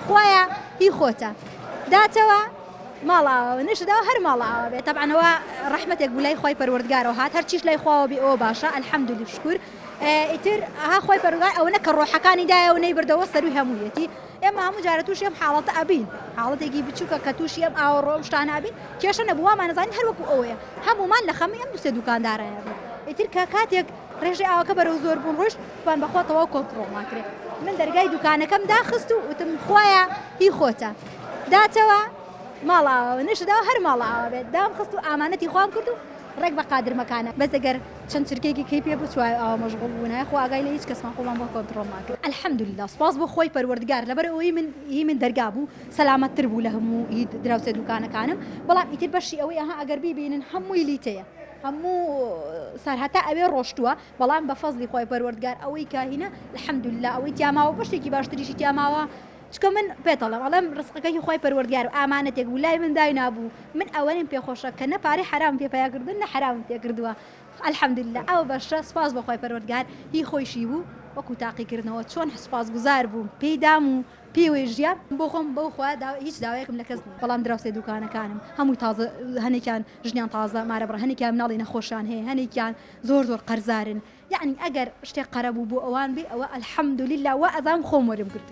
خۆیە هی خۆتە داتەوە ماڵاوە نشداوە هەر ماڵاوە بێت طبعا ئەوە ڕەحمەتێک بوو لای خۆی پەروەردگارەوە هات هەرچیش لای خواوە بێ ئەوە باشە الحەمدولیلا شکر ئیتر ها خۆی پەروەردگار ئەوە نەکە ڕۆحەکانی دایە و نەیبردەوە سەروی هەموویەتی ئێمە هەموو جارە تووشی ئەم حاڵەتە ئەبین حاڵەتێکی بچووکە کە تووشی ئەم ئاوەڕۆ شتانە ئەبین کێشە نەبوو وامان نەزانین هەر وەکو ئەوەیە هەمومان لە خەمی ئەم دووسێ دوکاندارایە بوو ئیتر کە کاتێک ڕێژەی ئاوەکە بەرەو زۆر بوون ڕۆژ توان بەخۆتەوە کۆنتڕۆڵ ناکرێت من دەرگای دوکانەکەم داخست و وتم خۆیە هی خۆتە داتەوە ماڵاوە نشداوە هەر ماڵاوە بێت دام خست و ئامانەتی خوام کرد و ڕێک بە قادر مەکانە بەس ئەگەر چەند چرکێکی کەی پێ بچوای ئەوە مەشغوڵ بوونایە خۆ ئاگای لە هیچ کەسمان خۆمان بۆ کۆنتڕۆڵ ناکرد الحەمدولیلا سپاس بۆ خۆی پەروەردگار لەبەر ئەوەی من دەرگا بوو سەلامەتتر بوو لە هەموو دراوسێ دوکانەکانم بەڵام ئیتر بەشی ئەوەی ئەها ئەگەر بیبینن هەمووی لیتەیە هەموو سەرهەتا ئەوێ ڕۆشتووە بەڵام بە فەزلی خۆی پەروەردگار ئەوەی کاهینە الحەمدولیلا ئەوەی تیاماوە بەشتێکی باشتریشی تیاماوە چکە من پێتەڵم ئەڵێم ڕزقەکەی خۆی پەروەردگار و ئامانەتێک بوو لای من دای نابوو من ئەوەنیم پێخۆشە کە نە پارەی حرام پێپیاکردن نە حرام پێکردووە الحەمدولیلا ئەو بەشە سپاس بە خۆی پەروەردگار هی خۆیشی بوو وەکو تاقیکردنەوە چۆن سپاسگوزار بووم پێی دام و پێوەی ژیان بۆ خۆم بەو خوا هیچ داوایەکم لە کەس نییە بەڵام دراوسێ دوکانەکانم هەمووی تازە هەنێکیان ژنیان تازە مارەبڕ هەنێکیان مناڵی نەخۆشیان هەیە هەنێکیان زۆر قەرزارن یعنی ئەگەر شتێک قەرەبوو بۆ ئەوان بێ ئەوە الحەمدولیلا وا ئەزانم خۆم وەرم گرتووە